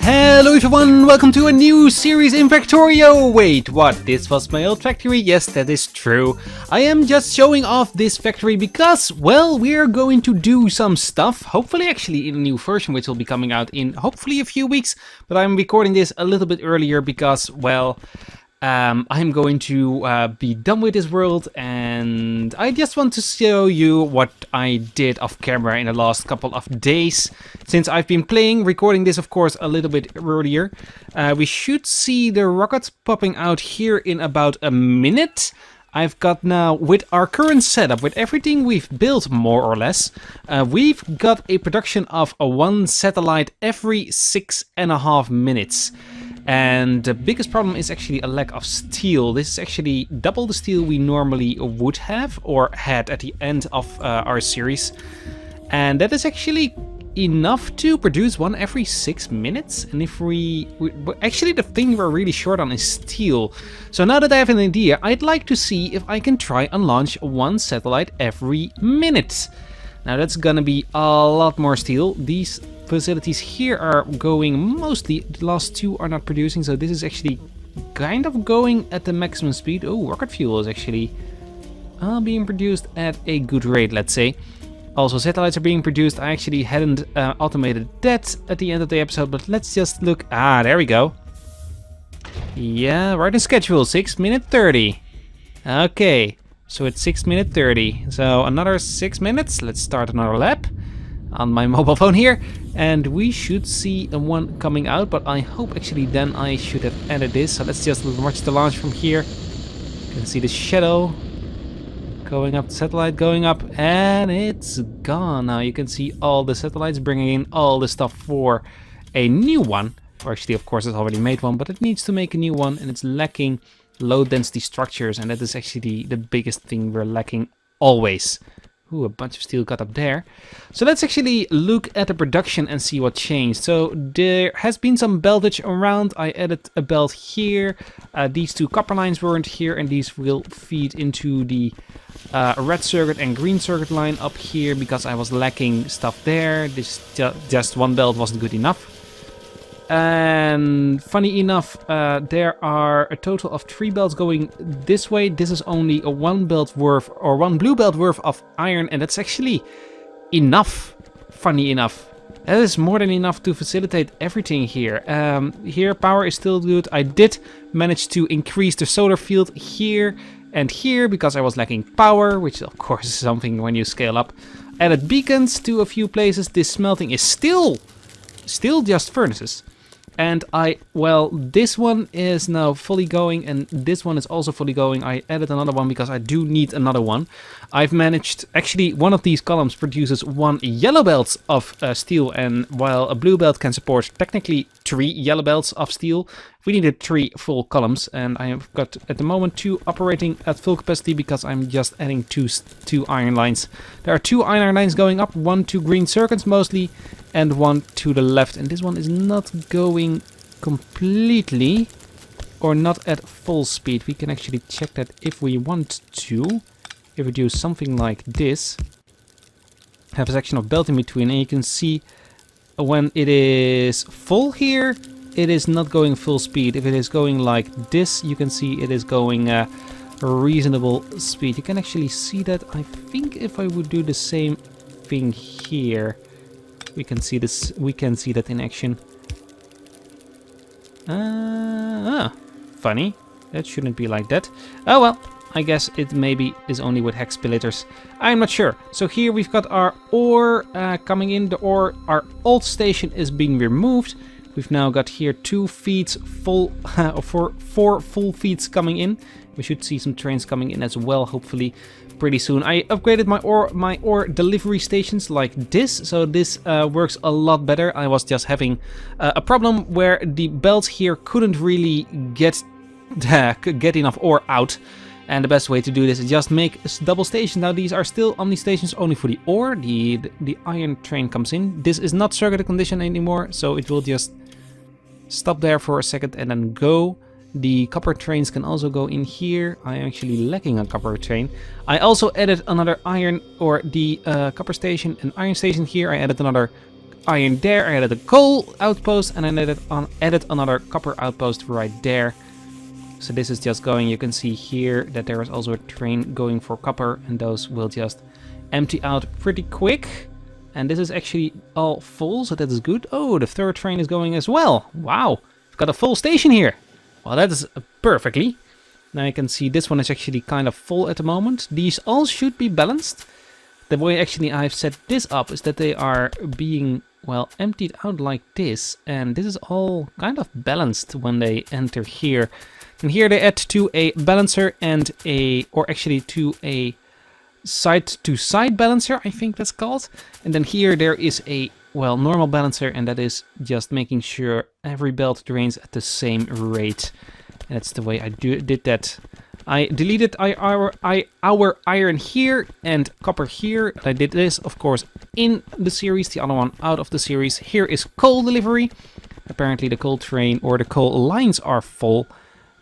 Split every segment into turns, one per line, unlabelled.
Hello everyone, welcome to a new series in Factorio! Wait, what? This was my old factory? Yes, that is true. I am just showing off this factory because, well, we're going to do some stuff. Hopefully actually in a new version which will be coming out in hopefully a few weeks. But I'm recording this a little bit earlier because, well, I'm going to be done with this world, and I just want to show you what I did off camera in the last couple of days since I've been playing, recording this of course a little bit earlier. We should see the rockets popping out here in about a minute. I've got now, with our current setup, with everything we've built more or less, we've got a production of one satellite every 6.5 minutes. And the biggest problem is actually a lack of steel. This is actually double the steel we normally would have or had at the end of our series. And that is actually enough to produce one every 6 minutes. And if actually the thing we're really short on is steel. So now that I have an idea, I'd like to see if I can try and launch one satellite every minute. Now that's gonna be a lot more steel. These facilities here are going mostly, the last two are not producing, so this is actually kind of going at the maximum speed. Oh, rocket fuel is actually being produced at a good rate, let's say. Also, satellites are being produced. I actually hadn't automated that at the end of the episode, but let's just look. Ah, there we go. Yeah, right in schedule, 6 minutes 30. Okay, so it's 6 minutes 30. So another 6 minutes. Let's start another lap on my mobile phone here, and we should see one coming out, but I hope actually then I should have added this. So let's just watch the launch from here. You can see the shadow going up, the satellite going up, and it's gone. Now you can see all the satellites bringing in all the stuff for a new one, or actually of course it's already made one, but it needs to make a new one, and it's lacking low density structures, and that is actually the biggest thing we're lacking always. Ooh, a bunch of steel got up there. So let's actually look at the production and see what changed. So there has been some beltage around. I added a belt here. These two copper lines weren't here, and these will feed into the red circuit and green circuit line up here because I was lacking stuff there. This just one belt wasn't good enough. And funny enough, there are a total of 3 belts going this way. This is only a 1 belt worth, or 1 blue belt worth of iron, and that's actually enough. Funny enough, that is more than enough to facilitate everything here. Here power is still good. I did manage to increase the solar field here and here because I was lacking power, which of course is something when you scale up. Added beacons to a few places. This smelting is still just furnaces. And well, this one is now fully going, and this one is also fully going. I added another one because I do need another one. I've managed, actually one of these columns produces 1 yellow belt of steel, and while a blue belt can support technically 3 yellow belts of steel, we needed 3 full columns, and I have got at the moment 2 operating at full capacity because I'm just adding two iron lines. There are 2 iron lines going up, 1 to green circuits mostly, and 1 to the left, and this one is not going completely or not at full speed. We can actually check that if we want to. If we do something like this, have a section of belt in between, and you can see when it is full here, it is not going full speed. If it is going like this, you can see it is going a reasonable speed. You can actually see that. I think if I would do the same thing here, we can see this. We can see that in action. Funny. That shouldn't be like that. Oh well. I guess it maybe is only with hex splitters. I'm not sure. So here we've got our ore coming in. The ore, our old station is being removed. We've now got here 2 feeds full, 4 full feeds coming in. We should see some trains coming in as well, hopefully pretty soon. I upgraded my ore delivery stations like this, so this works a lot better. I was just having a problem where the belts here couldn't really get enough ore out. And the best way to do this is just make double stations. Now these are still omni stations only for the ore. The iron train comes in. This is not circuit condition anymore, so it will just stop there for a second and then go. The copper trains can also go in here. I am actually lacking a copper train. I also added another iron, or the copper station and iron station here. I added another iron there, I added a coal outpost, and I added another copper outpost right there. So this is just going, you can see here that there is also a train going for copper, and those will just empty out pretty quick. And this is actually all full, so that is good. Oh, the third train is going as well. Wow, we've got a full station here. Well, that is perfectly. Now you can see this one is actually kind of full at the moment. These all should be balanced. The way actually I've set this up is that they are being, well, emptied out like this. And this is all kind of balanced when they enter here. And here they add to a balancer and to a side-to-side balancer, I think that's called. And then here there is a, well, normal balancer, and that is just making sure every belt drains at the same rate. And that's the way I did that. I deleted our iron here and copper here. I did this, of course, in the series, the other one out of the series. Here is coal delivery. Apparently the coal train or the coal lines are full.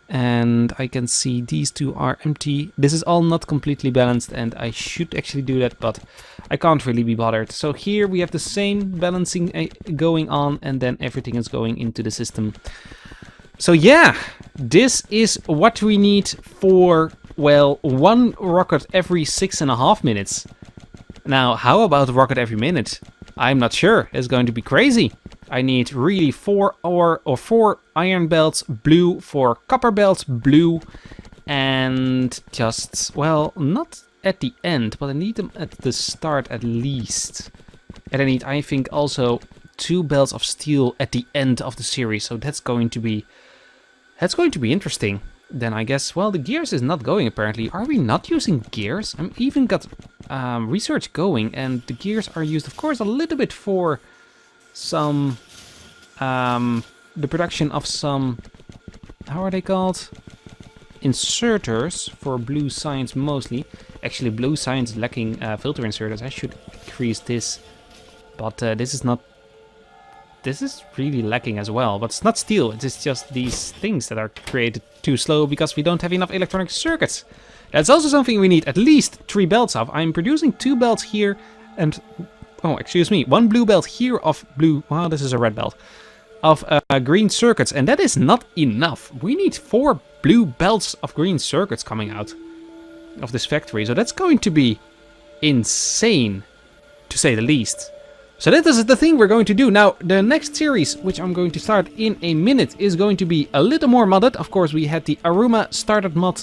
And I can see these two are empty. This is all not completely balanced, and I should actually do that, but I can't really be bothered. So here we have the same balancing going on, and then everything is going into the system. So yeah, this is what we need for, well, one rocket every 6.5 minutes. Now, how about a rocket every minute? I'm not sure. It's going to be crazy. I need really 4 iron belts blue, 4 copper belts blue, and just, well, not at the end, but I need them at the start at least. And I need, I think, also 2 belts of steel at the end of the series, so that's going to be interesting. Then I guess, well, the gears is not going apparently. Are we not using gears? I'm even got research going, and the gears are used, of course, a little bit for some the production of some, how are they called, inserters for blue science mostly. Actually, blue science lacking filter inserters. I should increase this, but this is really lacking as well. But it's not steel, it's just these things that are created too slow because we don't have enough electronic circuits. That's also something we need at least 3 belts of. I'm producing 2 belts here and, oh, excuse me, 1 blue belt here of blue, well, this is a red belt, of green circuits, and that is not enough. We need 4 blue belts of green circuits coming out of this factory, so that's going to be insane, to say the least. So that is the thing we're going to do. Now, the next series, which I'm going to start in a minute, is going to be a little more modded. Of course, we had the Aruma started mod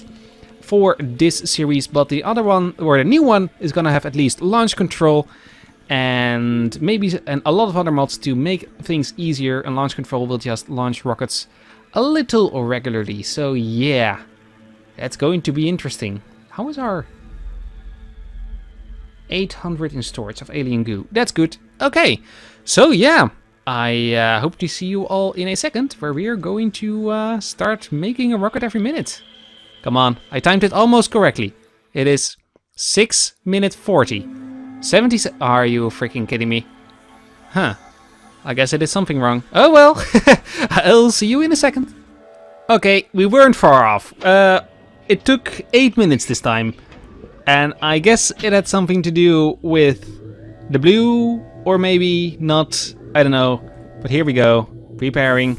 for this series, but the other one, or the new one, is gonna have at least launch control and maybe a lot of other mods to make things easier, and launch control will just launch rockets a little regularly. So yeah, that's going to be interesting. How is our 800 in storage of alien goo? That's good. Okay, so yeah, I hope to see you all in a second, where we are going to start making a rocket every minute. Come on, I timed it almost correctly. It is 6 minutes 40. 70. Are you freaking kidding me? Huh. I guess I did something wrong. Oh well. I'll see you in a second. Okay, we weren't far off. It took 8 minutes this time. And I guess it had something to do with the blue, or maybe not. I don't know. But here we go. Preparing.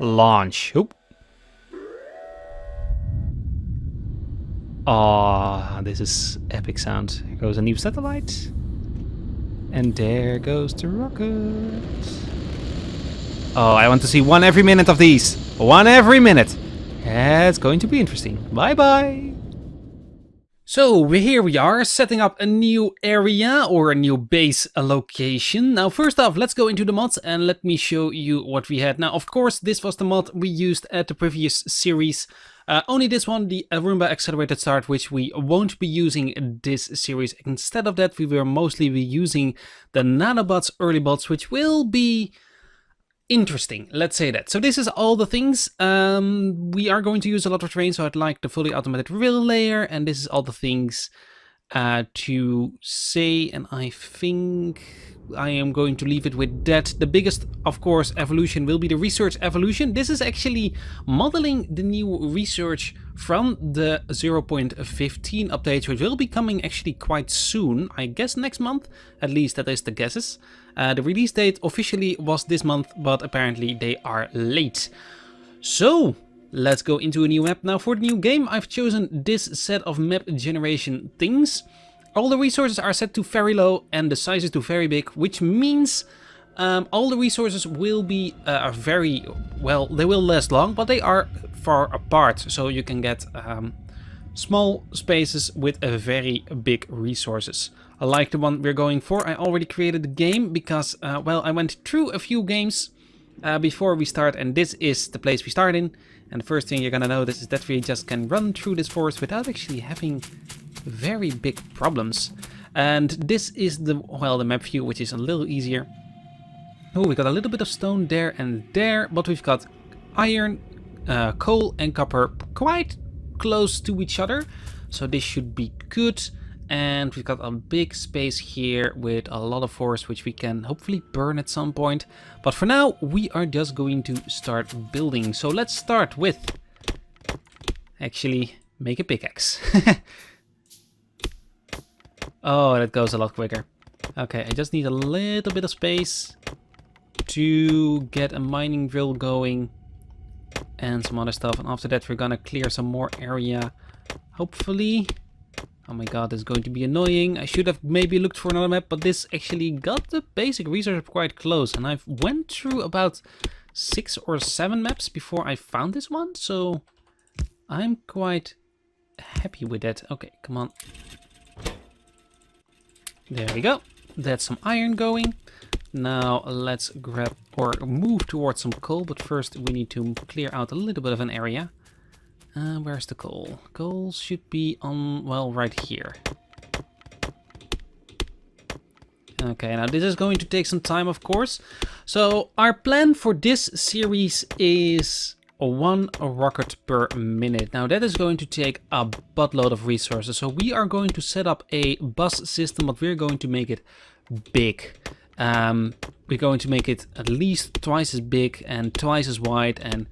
Launch. Oop. Ah, this is epic sound. Here goes a new satellite. And there goes the rocket. Oh, I want to see 1 every minute of these. 1 every minute. It's going to be interesting. Bye-bye. So here we are, setting up a new area or a new base location. Now first off, let's go into the mods and let me show you what we had. Now of course this was the mod we used at the previous series. Only this one, the Roomba Accelerated Start, which we won't be using in this series. Instead of that, we will mostly be using the nanobots, early bots, which will be interesting, let's say that. So this is all the things. We are going to use a lot of trains, so I'd like the fully automated rail layer, and this is all the things to say, and I think I am going to leave it with that. The biggest, of course, evolution will be the research evolution. This is actually modeling the new research from the 0.15 updates, which will be coming actually quite soon. I guess next month, at least that is the guesses. The release date officially was this month, but apparently they are late. So let's go into a new map. Now for the new game, I've chosen this set of map generation things. All the resources are set to very low and the size is to very big, which means all the resources will be very, well, they will last long, but they are far apart. So you can get small spaces with a very big resources. I like the one we're going for. I already created the game because, well, I went through a few games before we start, and this is the place we start in. And the first thing you're gonna notice is that we just can run through this forest without actually having very big problems. And this is the, well, the map view, which is a little easier. Oh, we got a little bit of stone there and there, but we've got iron, coal and copper quite close to each other, so this should be good. And we've got a big space here with a lot of forest, which we can hopefully burn at some point. But for now, we are just going to start building. So let's start with actually make a pickaxe. Oh, that goes a lot quicker. Okay, I just need a little bit of space to get a mining drill going and some other stuff. And after that, we're gonna clear some more area, hopefully. Oh my god, this is going to be annoying. I should have maybe looked for another map, but this actually got the basic research quite close. And I've went through about 6 or 7 maps before I found this one. So I'm quite happy with that. Okay, come on. There we go. That's some iron going. Now let's grab or move towards some coal. But first we need to clear out a little bit of an area. Where's the coal? Coal should be on, well, right here. Okay, now this is going to take some time, of course. So our plan for this series is 1 rocket per minute. Now that is going to take a buttload of resources. So we are going to set up a bus system, but we're going to make it big. We're going to make it at least twice as big and twice as wide and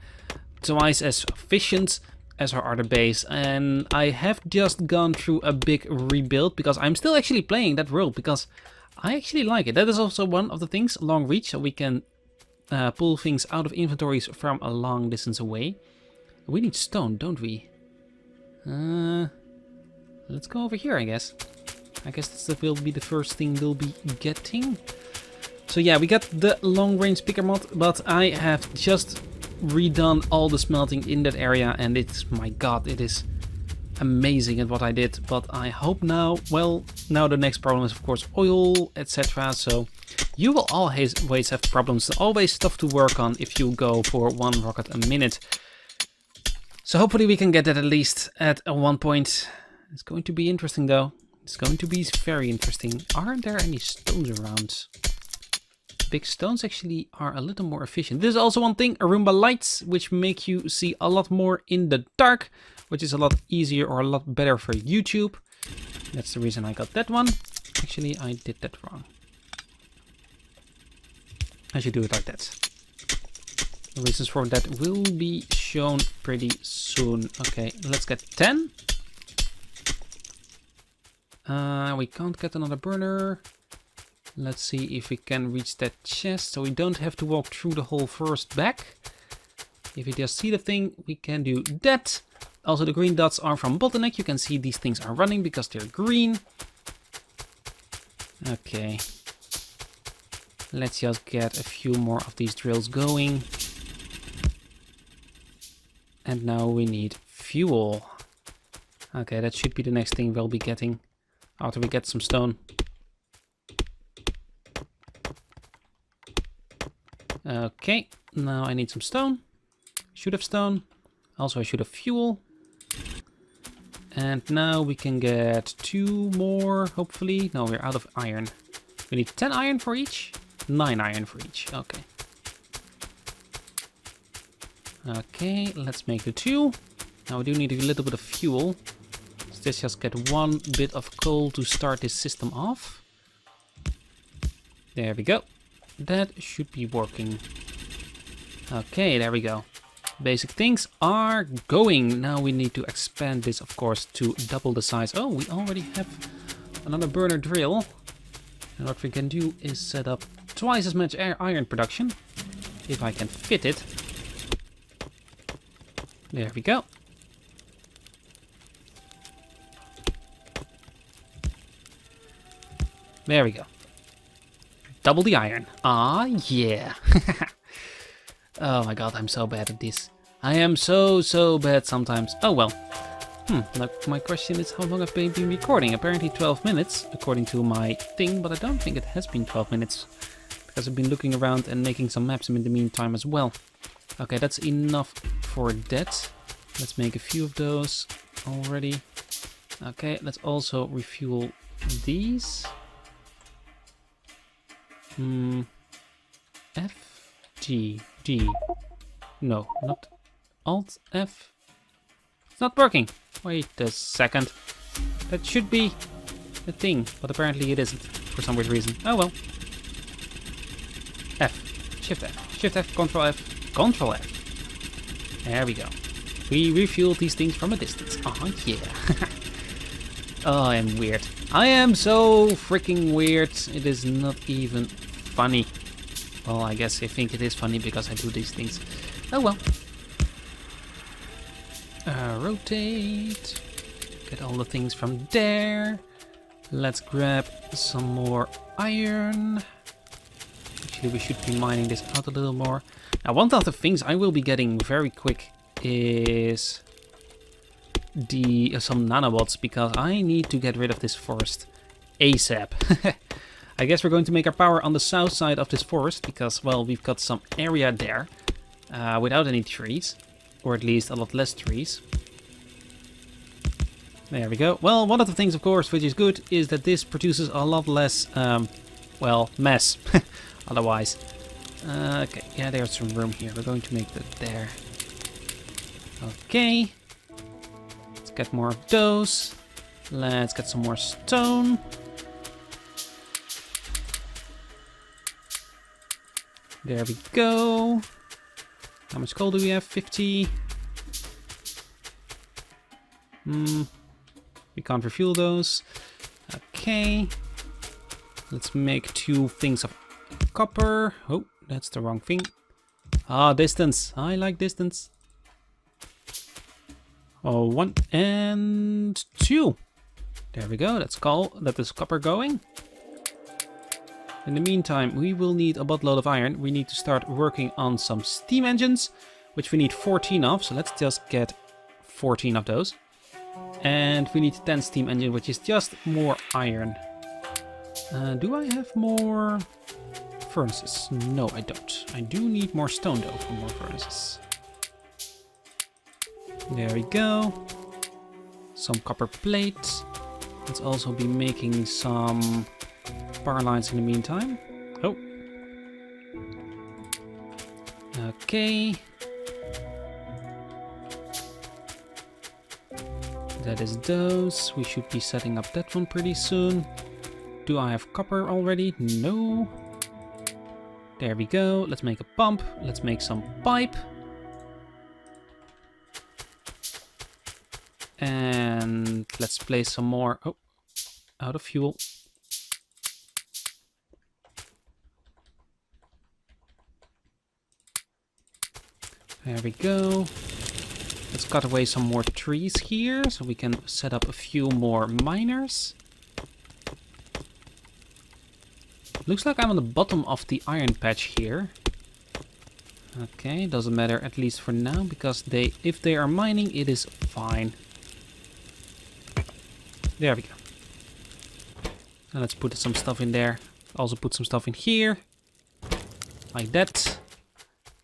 twice as efficient as our other base. And I have just gone through a big rebuild because I'm still actually playing that world because I actually like it. That is also one of the things, long reach, so we can pull things out of inventories from a long distance away. We need stone, don't we? Let's go over here, I guess. I guess that will be the first thing we'll be getting. So yeah, we got the long range picker mod, but I have just redone all the smelting in that area, and it's, my god, it is amazing at what I did. But I hope now, well, now the next problem is of course oil, etc. So you will always have problems, always stuff to work on if you go for 1 rocket a minute. So hopefully we can get that at least at one point. It's going to be interesting though. It's going to be very interesting. Aren't there any stones around? Big stones actually are a little more efficient. There's also one thing, Roomba lights, which make you see a lot more in the dark, which is a lot easier or a lot better for YouTube. That's the reason I got that one. Actually, I did that wrong. I should do it like that. The reasons for that will be shown pretty soon. Okay, let's get 10. We can't get another burner. Let's see if we can reach that chest, so we don't have to walk through the whole forest back. If you just see the thing, we can do that. Also, the green dots are from bottleneck. You can see these things are running because they're green. Okay. Let's just get a few more of these drills going. And now we need fuel. Okay, that should be the next thing we'll be getting after we get some stone. Okay, now I need some stone. Should have stone. Also, I should have fuel. And now we can get 2 more, hopefully. No, we're out of iron. We need 10 iron for each. 9 iron for each. Okay. Okay, let's make the 2. Now we do need a little bit of fuel. Let's Let's just get one bit of coal to start this system off. There we go. That should be working. Okay, there we go. Basic things are going. Now we need to expand this, of course, to double the size. Oh, we already have another burner drill. And what we can do is set up twice as much iron production. If I can fit it. There we go. There we go. Double the iron. Ah, yeah. Oh my god, I'm so bad at this. I am so bad sometimes. Oh well. My question is how long I've been recording. Apparently 12 minutes, according to my thing, but I don't think it has been 12 minutes. Because I've been looking around and making some maps in the meantime as well. Okay, that's enough for that. Let's make a few of those already. Okay, let's also refuel these. F, G, D. No, not Alt, F. It's not working. Wait a second. That should be a thing, but apparently it isn't for some weird reason. Oh well. F, Shift F, Shift F, Control F, Control F. There we go. We refuel these things from a distance. Oh yeah. Oh, I am weird. I am so freaking weird. It is not even funny. Well, I guess I think it is funny because I do these things. Oh well. Rotate. Get all the things from there. Let's grab some more iron. Actually, we should be mining this out a little more. Now, one of the things I will be getting very quick is some nanobots, because I need to get rid of this forest ASAP. I guess we're going to make our power on the south side of this forest because, well, we've got some area there without any trees, or at least a lot less trees. There we go. Well, one of the things, of course, which is good, is that this produces a lot less, well, mess otherwise. Okay, yeah, there's some room here. We're going to make that there. Okay. Let's get more of those. Let's get some more stone. There we go. How much coal do we have? 50. We can't refuel those. Okay. Let's make 2 things of copper. Oh, that's the wrong thing. Ah, distance. I like distance. Oh, 1 and 2. There we go. That is copper going. In the meantime, we will need a buttload of iron. We need to start working on some steam engines, which we need 14 of. So let's just get 14 of those. And we need 10 steam engine, which is just more iron. Do I have more furnaces? No, I don't. I do need more stone though for more furnaces. There we go. Some copper plate. Let's also be making some power lines in the meantime. Oh. Okay. That is those. We should be setting up that one pretty soon. Do I have copper already? No. There we go. Let's make a pump. Let's make some pipe. And let's place some more. Oh, out of fuel. There we go. Let's cut away some more trees here so we can set up a few more miners. Looks like I'm on the bottom of the iron patch here. Okay, doesn't matter, at least for now, because if they are mining, it is fine. There we go. And let's put some stuff in there. Also put some stuff in here. Like that.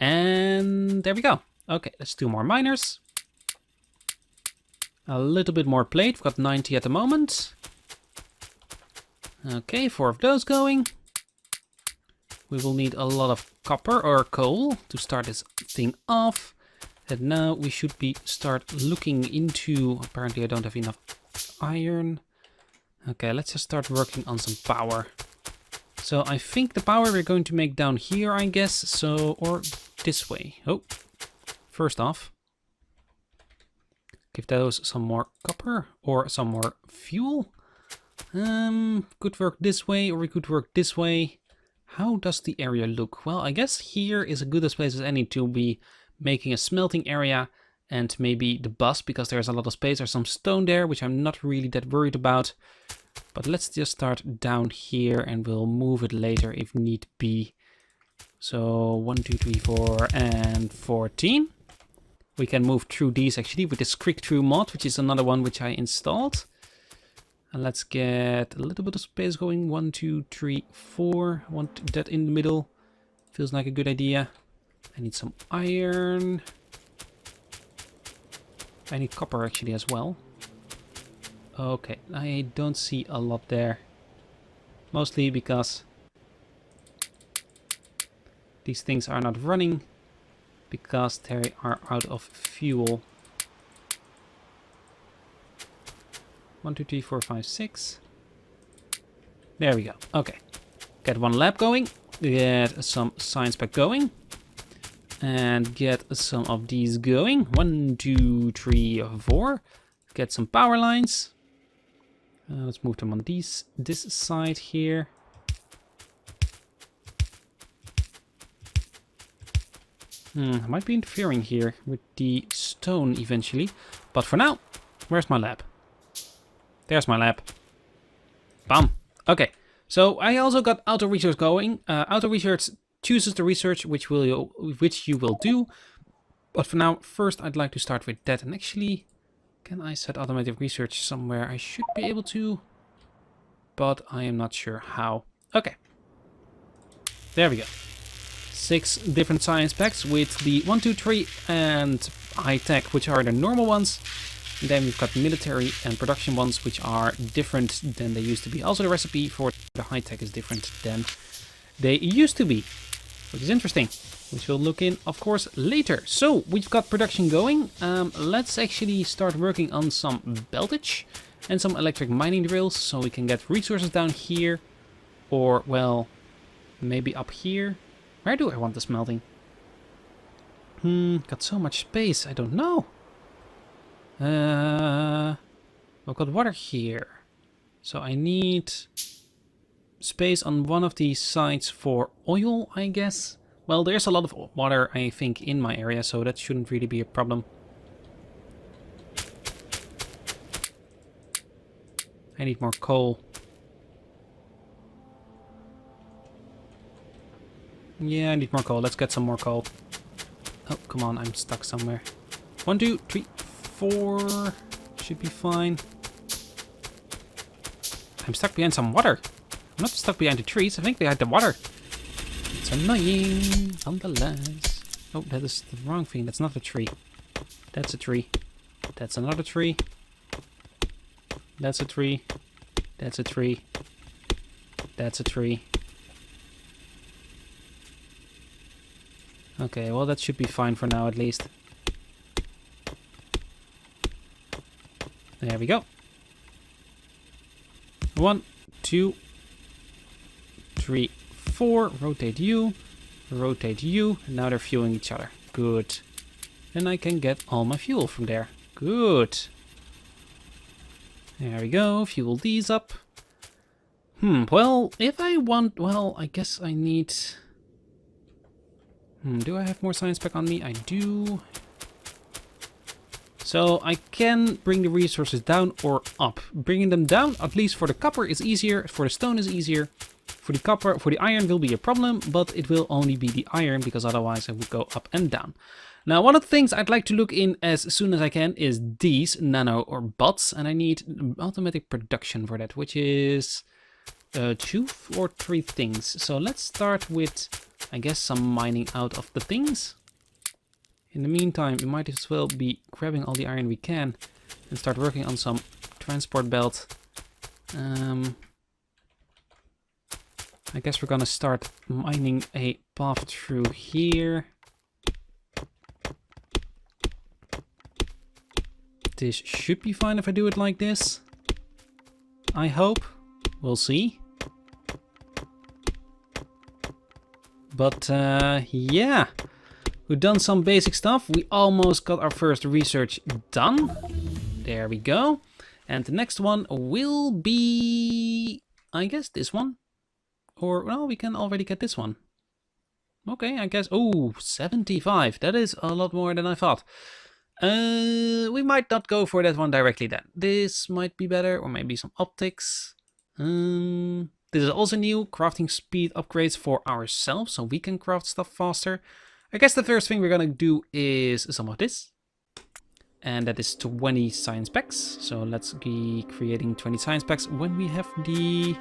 And there we go. Okay, let's do more miners. A little bit more plate. We've got 90 at the moment. Okay, 4 of those going. We will need a lot of copper or coal to start this thing off. And now we should start looking into... Apparently I don't have enough iron. Okay, let's just start working on some power. So I think the power we're going to make down here, I guess. So, or this way. Oh, first off, give those some more copper or some more fuel. Could work this way or we could work this way. How does the area look? Well, I guess here is as good a place as any to be making a smelting area and maybe the bus, because there's a lot of space. There's some stone there, which I'm not really that worried about. But let's just start down here and we'll move it later if need be. So 1, 2, 3, 4, and 14. We can move through these actually with this Quick Through mod, which is another one which I installed. And let's get a little bit of space going. 1, 2, 3, 4. I want that in the middle. Feels like a good idea. I need some iron. I need copper actually as well. Okay, I don't see a lot there. Mostly because these things are not running. Because they are out of fuel. 1, 2, 3, 4, 5, 6. There we go. Okay. Get one lab going. Get some science pack going. And get some of these going. 1, 2, 3, 4. Get some power lines. Let's move them on this side here. I might be interfering here with the stone eventually. But for now, where's my lab? There's my lab. Bam. Okay. So I also got auto research going. Auto research chooses the research which you will do. But for now, first I'd like to start with that. And actually, can I set automatic research somewhere? I should be able to, but I am not sure how. Okay. There we go. 6 different science packs with the 1, 2, 3 and high tech, which are the normal ones. And then we've got military and production ones, which are different than they used to be. Also, the recipe for the high tech is different than they used to be, which is interesting, which we'll look in, of course, later. So we've got production going. Let's actually start working on some beltage and some electric mining drills, so we can get resources down here, or well, maybe up here. Where do I want the smelting? Got so much space, I don't know. I've got water here. So I need space on one of these sides for oil, I guess. Well, there's a lot of water, I think, in my area, so that shouldn't really be a problem. I need more coal. Yeah, I need more coal. Let's get some more coal. Oh, come on, I'm stuck somewhere. 1, 2, 3, 4. Should be fine. I'm stuck behind some water. I'm not stuck behind the trees. I think behind the water. It's annoying, nonetheless. Oh, that is the wrong thing. That's not a tree. That's a tree. That's another tree. That's a tree. That's a tree. That's a tree. Okay, well that should be fine for now at least. There we go. 1, 2, 3, 4. Rotate you. Rotate you. And now they're fueling each other. Good. And I can get all my fuel from there. Good. There we go. Fuel these up. Well, if I want... Well, I guess I need... do I have more science pack on me? I do. So I can bring the resources down or up. Bringing them down, at least for the copper, is easier. For the stone is easier. For the copper, for the iron will be a problem, but it will only be the iron, because otherwise I would go up and down. Now, one of the things I'd like to look in as soon as I can is these nano or bots, and I need automatic production for that, which is 2 or 3 things. So let's start with, I guess, some mining out of the things. In the meantime, we might as well be grabbing all the iron we can and start working on some transport belt. I guess we're gonna start mining a path through here. This should be fine if I do it like this. I hope. We'll see. But yeah, we've done some basic stuff. We almost got our first research done. There we go. And the next one will be, I guess, this one. Or, well, we can already get this one. Okay, I guess. Oh, 75. That is a lot more than I thought. We might not go for that one directly then. This might be better, or maybe some optics. This is also new, crafting speed upgrades for ourselves, so we can craft stuff faster. I guess the first thing we're gonna do is some of this. And that is 20 science packs. So let's be creating 20 science packs when we have the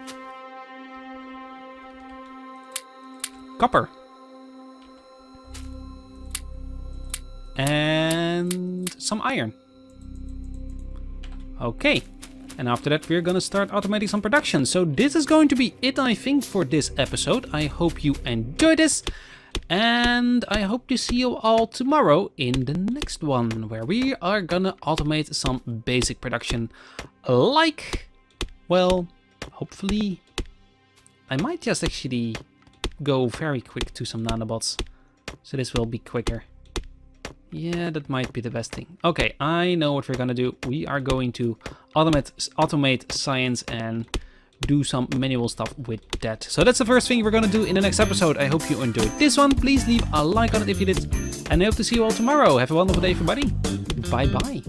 copper. And some iron. Okay. And after that, we're gonna start automating some production. So this is going to be it, I think, for this episode. I hope you enjoyed this. And I hope to see you all tomorrow in the next one, where we are gonna automate some basic production. Like, well, hopefully, I might just actually go very quick to some nanobots. So this will be quicker. Yeah, that might be the best thing. Okay, I know what we're gonna do. We are going to automate science and do some manual stuff with that. So that's the first thing we're gonna do in the next episode. I hope you enjoyed this one. Please leave a like on it if you did. And I hope to see you all tomorrow. Have a wonderful day, everybody. Bye bye.